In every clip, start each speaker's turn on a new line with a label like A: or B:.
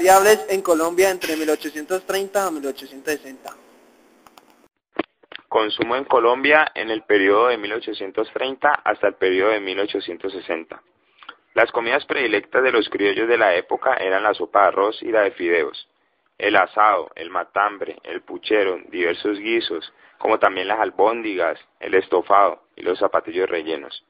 A: variables en Colombia entre 1830 a 1860.
B: Consumo en Colombia en el periodo de 1830 hasta el periodo de 1860. Las comidas predilectas de los criollos de la época eran la sopa de arroz y la de fideos, el asado, el matambre, el puchero, diversos guisos, como también las albóndigas, el estofado y los zapatillos rellenos.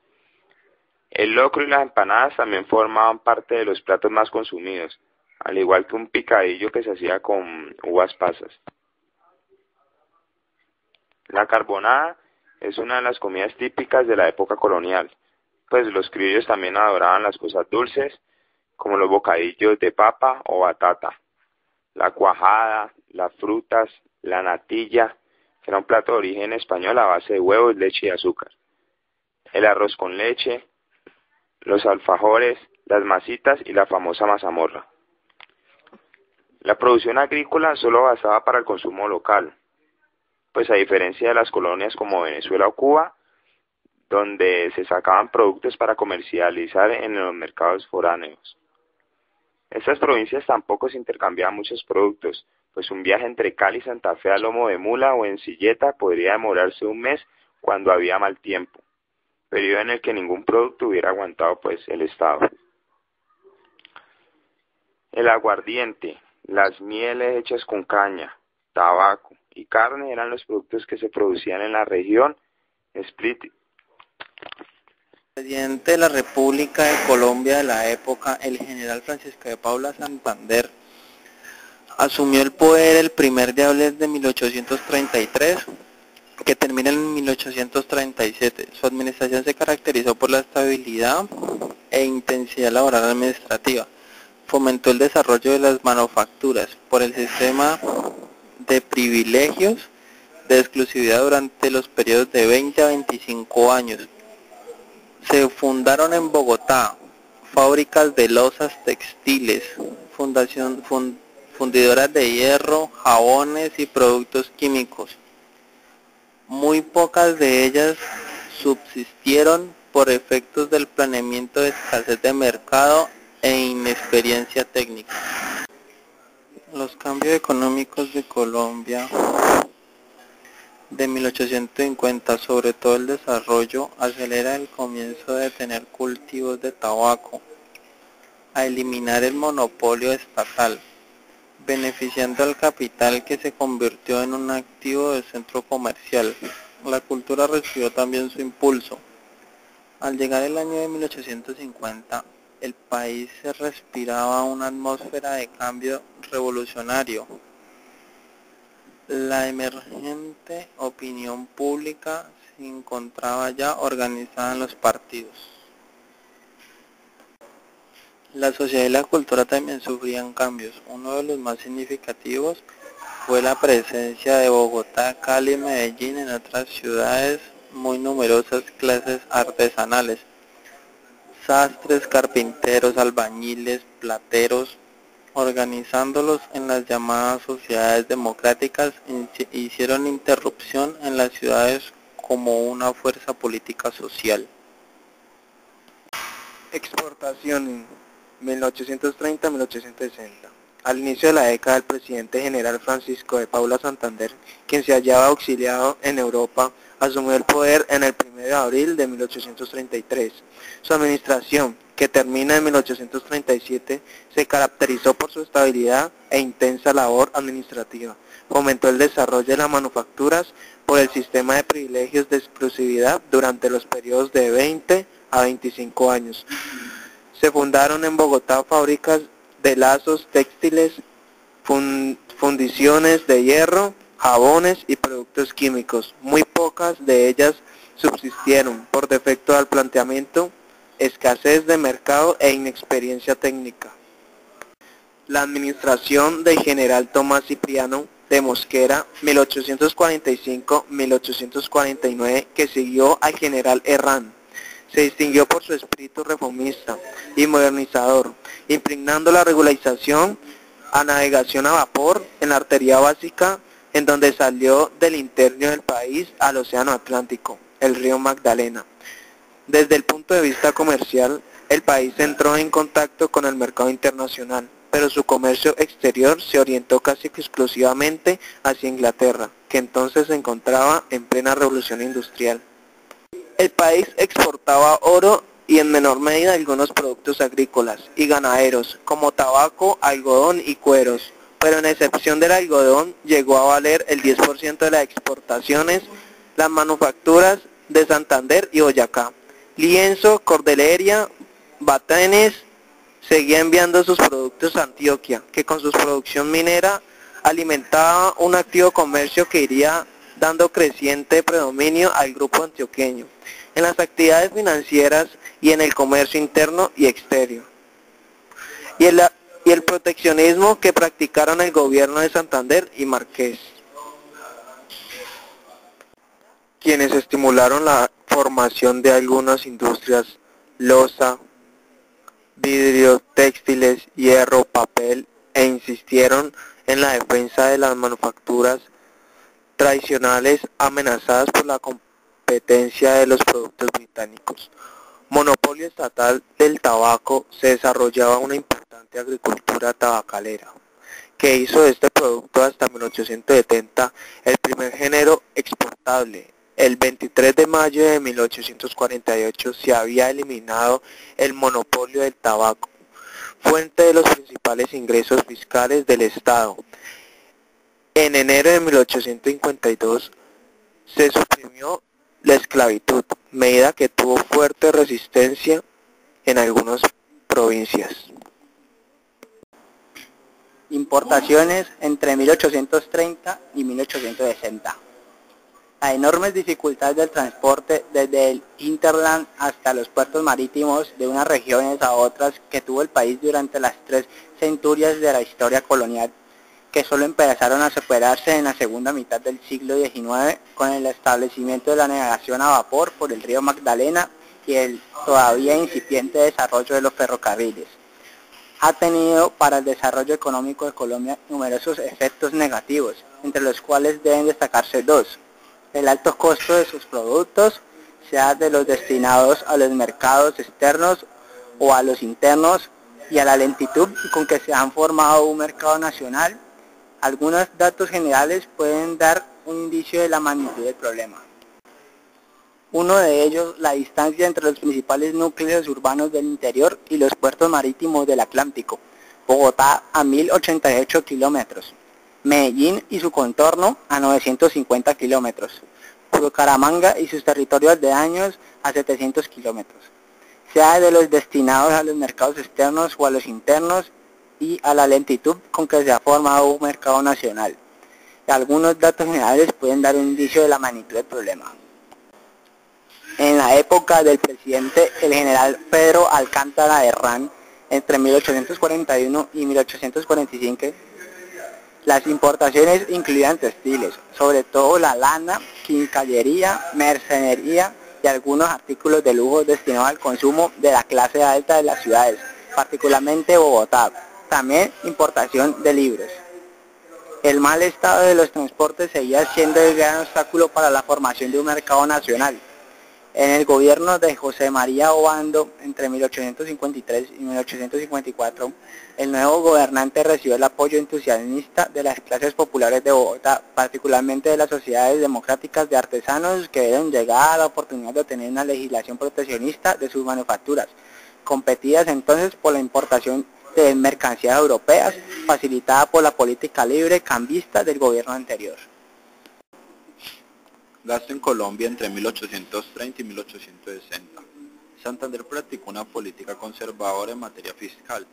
B: El locro y las empanadas también formaban parte de los platos más consumidos, al igual que un picadillo que se hacía con uvas pasas. La carbonada es una de las comidas típicas de la época colonial, pues los criollos también adoraban las cosas dulces, como los bocadillos de papa o batata, la cuajada, las frutas, la natilla, que era un plato de origen español a base de huevos, leche y azúcar, el arroz con leche, los alfajores, las masitas y la famosa mazamorra. La producción agrícola solo basaba para el consumo local, pues a diferencia de las colonias como Venezuela o Cuba, donde se sacaban productos para comercializar en los mercados foráneos. Estas provincias tampoco se intercambiaban muchos productos, pues un viaje entre Cali y Santa Fe a lomo de mula o en silleta podría demorarse un mes cuando había mal tiempo, periodo en el que ningún producto hubiera aguantado pues el estado. El aguardiente, las mieles hechas con caña, tabaco y carne eran los productos que se producían en la región. Split.
A: El presidente de la República de Colombia de la época, el general Francisco de Paula Santander, asumió el poder el 1 de abril de 1833, que termina en 1837. Su administración se caracterizó por la estabilidad e intensidad laboral administrativa. Fomentó el desarrollo de las manufacturas por el sistema de privilegios de exclusividad durante los periodos de 20 a 25 años. Se fundaron en Bogotá fábricas de losas textiles, fundidoras de hierro, jabones y productos químicos. Muy pocas de ellas subsistieron por efectos del planeamiento de escasez de mercado e inexperiencia técnica. Los cambios económicos de Colombia de 1850, sobre todo el desarrollo, acelera el comienzo de tener cultivos de tabaco, a eliminar el monopolio estatal, beneficiando al capital que se convirtió en un activo del centro comercial. La cultura recibió también su impulso. Al llegar el año de 1850, el país se respiraba una atmósfera de cambio revolucionario. La emergente opinión pública se encontraba ya organizada en los partidos. La sociedad y la cultura también sufrían cambios. Uno de los más significativos fue la presencia de Bogotá, Cali y Medellín, en otras ciudades muy numerosas clases artesanales, sastres, carpinteros, albañiles, plateros, organizándolos en las llamadas sociedades democráticas, hicieron interrupción en las ciudades como una fuerza política social. Exportación en 1830-1860. Al inicio de la década, el presidente general Francisco de Paula Santander, quien se hallaba auxiliado en Europa, asumió el poder en el 1 de abril de 1833. Su administración, que termina en 1837, se caracterizó por su estabilidad e intensa labor administrativa. Fomentó el desarrollo de las manufacturas por el sistema de privilegios de exclusividad durante los periodos de 20 a 25 años. Se fundaron en Bogotá fábricas de lazos textiles, fundiciones de hierro, jabones y productos químicos. Muy pocas de ellas subsistieron por defecto al planteamiento, escasez de mercado e inexperiencia técnica. La administración del general Tomás Cipriano de Mosquera, 1845-1849, que siguió al general Herrán, se distinguió por su espíritu reformista y modernizador, impregnando la regularización a navegación a vapor en la arteria básica, en donde salió del interior del país al océano Atlántico, el río Magdalena. Desde el punto de vista comercial, el país entró en contacto con el mercado internacional, pero su comercio exterior se orientó casi que exclusivamente hacia Inglaterra, que entonces se encontraba en plena revolución industrial. El país exportaba oro y en menor medida algunos productos agrícolas y ganaderos, como tabaco, algodón y cueros, pero en excepción del algodón llegó a valer el 10% de las exportaciones las manufacturas de Santander y Boyacá. Lienzo, cordelería, batanes, seguía enviando sus productos a Antioquia, que con su producción minera alimentaba un activo comercio que iría dando creciente predominio al grupo antioqueño, en las actividades financieras y en el comercio interno y exterior. Y el proteccionismo que practicaron el gobierno de Santander y Marqués, quienes estimularon la formación de algunas industrias, loza, vidrio, textiles, hierro, papel, e insistieron en la defensa de las manufacturas tradicionales amenazadas por la competencia de los productos británicos. Monopolio estatal del tabaco, se desarrollaba una importante agricultura tabacalera, que hizo de este producto hasta 1870 el primer género exportable. El 23 de mayo de 1848 se había eliminado el monopolio del tabaco, fuente de los principales ingresos fiscales del Estado. En enero de 1852 se suprimió la esclavitud, medida que tuvo fuerte resistencia en algunas provincias.
C: Importaciones entre 1830 y 1860. Las enormes dificultades del transporte desde el hinterland hasta los puertos marítimos de unas regiones a otras que tuvo el país durante las 3 centurias de la historia colonial, que solo empezaron a superarse en la segunda mitad del siglo XIX con el establecimiento de la navegación a vapor por el río Magdalena y el todavía incipiente desarrollo de los ferrocarriles, ha tenido para el desarrollo económico de Colombia numerosos efectos negativos, entre los cuales deben destacarse 2. El alto costo de sus productos, sea de los destinados a los mercados externos o a los internos, y a la lentitud con que se han formado un mercado nacional. Algunos datos generales pueden dar un indicio de la magnitud del problema. Uno de ellos, la distancia entre los principales núcleos urbanos del interior y los puertos marítimos del Atlántico. Bogotá a 1088 kilómetros, Medellín y su contorno a 950 kilómetros, Bucaramanga y sus territorios aledaños a 700 kilómetros, sea de los destinados a los mercados externos o a los internos, y a la lentitud con que se ha formado un mercado nacional. Algunos datos generales pueden dar un indicio de la magnitud del problema. En la época del presidente el general Pedro Alcántara Herrán, entre 1841 y 1845, las importaciones incluían textiles, sobre todo la lana, quincallería, mercenería y algunos artículos de lujo destinados al consumo de la clase alta de las ciudades, particularmente Bogotá. También importación de libros. El mal estado de los transportes seguía siendo el gran obstáculo para la formación de un mercado nacional. En el gobierno de José María Obando, entre 1853 y 1854, el nuevo gobernante recibió el apoyo entusiasta de las clases populares de Bogotá, particularmente de las sociedades democráticas de artesanos, que dieron llegada a la oportunidad de obtener una legislación proteccionista de sus manufacturas, competidas entonces por la importación de mercancías europeas, facilitada por la política libre cambista del gobierno anterior.
D: Gasto en Colombia entre 1830 y 1860. Santander practicó una política conservadora en materia fiscal,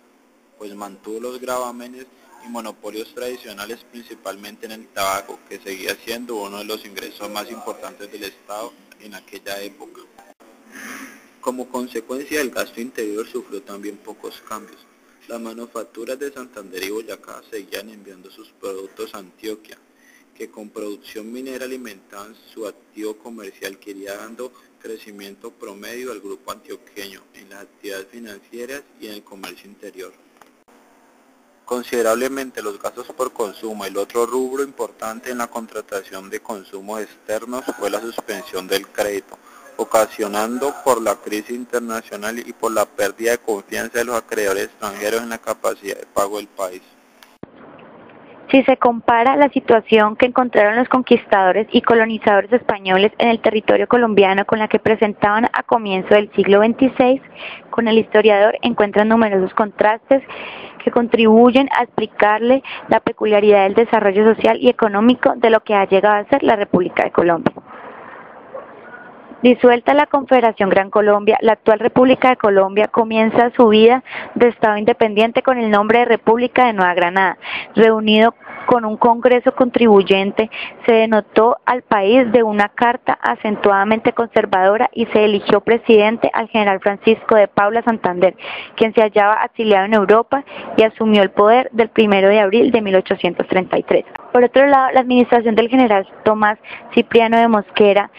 D: pues mantuvo los gravámenes y monopolios tradicionales, principalmente en el tabaco, que seguía siendo uno de los ingresos más importantes del Estado en aquella época. Como consecuencia, el gasto interior sufrió también pocos cambios. Las manufacturas de Santander y Boyacá seguían enviando sus productos a Antioquia, que con producción minera alimentaban su activo comercial, que iría dando crecimiento promedio al grupo antioqueño en las actividades financieras y en el comercio interior. Considerablemente los gastos por consumo. El otro rubro importante en la contratación de consumos externos fue la suspensión del crédito, ocasionando por la crisis internacional y por la pérdida de confianza de los acreedores extranjeros en la capacidad de pago del país.
E: Si se compara la situación que encontraron los conquistadores y colonizadores españoles en el territorio colombiano con la que presentaban a comienzo del siglo XXVI, con el historiador encuentran numerosos contrastes que contribuyen a explicarle la peculiaridad del desarrollo social y económico de lo que ha llegado a ser la República de Colombia. Disuelta la Confederación Gran Colombia, la actual República de Colombia comienza su vida de Estado independiente con el nombre de República de Nueva Granada. Reunido con un Congreso Constituyente, se denotó al país de una carta acentuadamente conservadora y se eligió presidente al general Francisco de Paula Santander, quien se hallaba exiliado en Europa y asumió el poder del 1 de abril de 1833. Por otro lado, la administración del general Tomás Cipriano de Mosquera,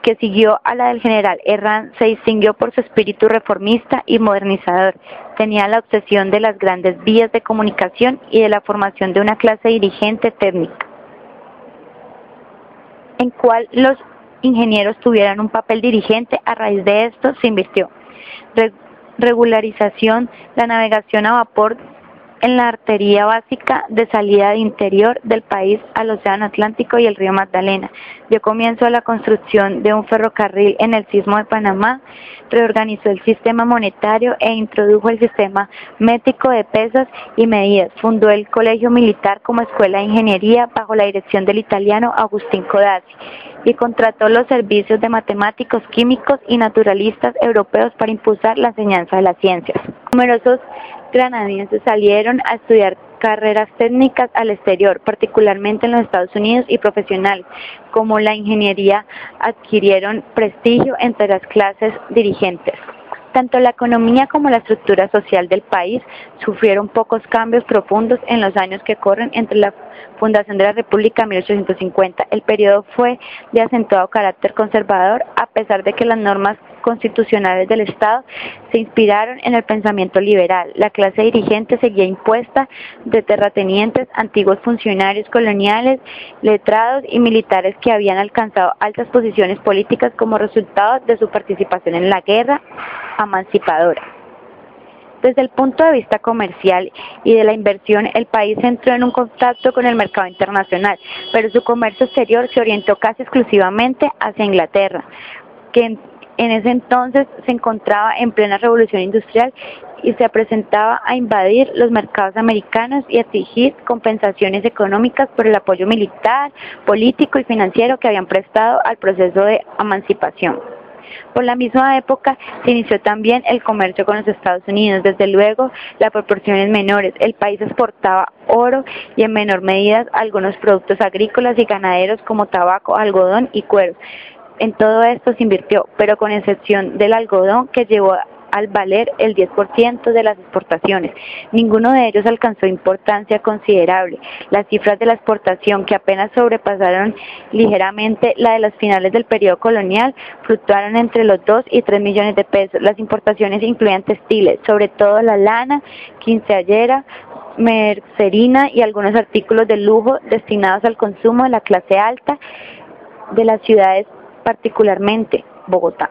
E: que siguió a la del general Herrán, se distinguió por su espíritu reformista y modernizador. Tenía la obsesión de las grandes vías de comunicación y de la formación de una clase dirigente técnica, en cual los ingenieros tuvieran un papel dirigente. A raíz de esto se invirtió regularización, la navegación a vapor en la arteria básica de salida de interior del país al Océano Atlántico y el río Magdalena. Dio comienzo a la construcción de un ferrocarril en el Istmo de Panamá, reorganizó el sistema monetario e introdujo el sistema métrico de pesas y medidas. Fundó el Colegio Militar como escuela de ingeniería bajo la dirección del italiano Agustín Codazzi y contrató los servicios de matemáticos, químicos y naturalistas europeos para impulsar la enseñanza de las ciencias. Numerosos granadienses salieron a estudiar carreras técnicas al exterior, particularmente en los Estados Unidos, y profesionales, como la ingeniería, adquirieron prestigio entre las clases dirigentes. Tanto la economía como la estructura social del país sufrieron pocos cambios profundos en los años que corren entre la fundación de la República en 1850. El periodo fue de acentuado carácter conservador, a pesar de que las normas constitucionales del Estado se inspiraron en el pensamiento liberal. La clase dirigente seguía impuesta de terratenientes, antiguos funcionarios coloniales, letrados y militares que habían alcanzado altas posiciones políticas como resultado de su participación en la guerra emancipadora. Desde el punto de vista comercial y de la inversión, el país entró en un contacto con el mercado internacional, pero su comercio exterior se orientó casi exclusivamente hacia Inglaterra, que en ese entonces se encontraba en plena revolución industrial y se presentaba a invadir los mercados americanos y a exigir compensaciones económicas por el apoyo militar, político y financiero que habían prestado al proceso de emancipación. Por la misma época se inició también el comercio con los Estados Unidos. Desde luego, las proporciones menores. El país exportaba oro y en menor medida algunos productos agrícolas y ganaderos como tabaco, algodón y cuero. En todo esto se invirtió, pero con excepción del algodón, que llevó al valer el 10% de las exportaciones. Ninguno de ellos alcanzó importancia considerable. Las cifras de la exportación, que apenas sobrepasaron ligeramente la de las finales del periodo colonial, fluctuaron entre los 2 y 3 millones de pesos. Las importaciones incluían textiles, sobre todo la lana, quinceañera, mercerina y algunos artículos de lujo destinados al consumo de la clase alta de las ciudades, particularmente Bogotá.